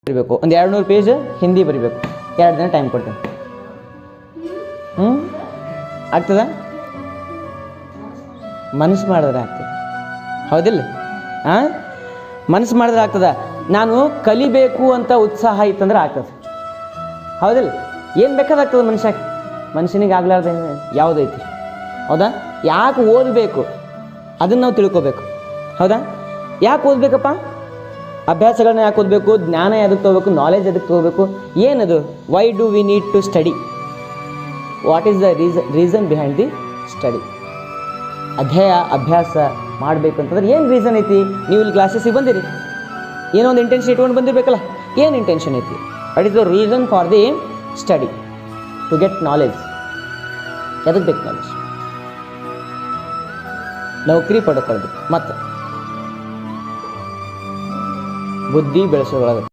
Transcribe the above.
ಬರಿಬೇಕು, ಒಂದು 200 ಪೇಜ್ ಹಿಂದಿ ಬರಿಬೇಕು. 2 ದಿನ ಟೈಮ್ ಕೊಡ್ತೇನೆ. ಆಗ್ತದ? ಮನಸ್ಸು ಮಾಡಿದ್ರೆ ಆಗ್ತದೆ, ಹೌದಿಲ್ಲ? ಮನಸ್ಸು ಮಾಡಿದ್ರೆ ಆಗ್ತದ. ನಾನು ಕಲಿಬೇಕು ಅಂತ ಉತ್ಸಾಹ ಇತ್ತಂದ್ರೆ ಆಗ್ತದೆ, ಹೌದಿಲ್ಲ? ಏನು ಬೇಕಾದಾಗ್ತದೆ ಮನುಷ್ಯನಿಗೆ ಆಗ್ಲಾರ್ದ ಯಾವುದೈತಿ, ಹೌದಾ? ಯಾಕೆ ಓದಬೇಕು ಅದನ್ನು ನಾವು ತಿಳ್ಕೊಬೇಕು, ಹೌದಾ? ಯಾಕೆ ಓದಬೇಕಪ್ಪ? ಅಭ್ಯಾಸಗಳನ್ನ ಯಾಕೆ ಓದಬೇಕು? ಜ್ಞಾನ ಎದಕ್ಕೆ ತೊಗೋಬೇಕು? ನಾಲೆಜ್ ಎದಕ್ಕೆ ತೊಗೋಬೇಕು? ಏನದು? Why do we need to study? What is the reason behind the study? ಅಭ್ಯಾಸ ಮಾಡಬೇಕು ಅಂತಂದ್ರೆ ಏನು ರೀಸನ್ ಐತಿ? ನೀವು ಇಲ್ಲಿ ಕ್ಲಾಸಸ್ಸಿಗೆ ಬಂದಿರಿ, ಏನೋ ಒಂದು ಇಂಟೆನ್ಷನ್ ಇಟ್ಕೊಂಡು ಬಂದಿರಬೇಕಲ್ಲ. ಏನು ಇಂಟೆನ್ಷನ್ ಐತಿ? What is the reason for the study? To get knowledge. ಎದಕ್ಕೆ ಬೇಕು ನಾಲೆಜ್? ನೌಕರಿ ಪಡ್ಕೊಳ್ಬೇಕು ಮತ್ತು ಬುದ್ಧಿ ಬೆಳೆಸೋದ್ರೊಳಗೆ.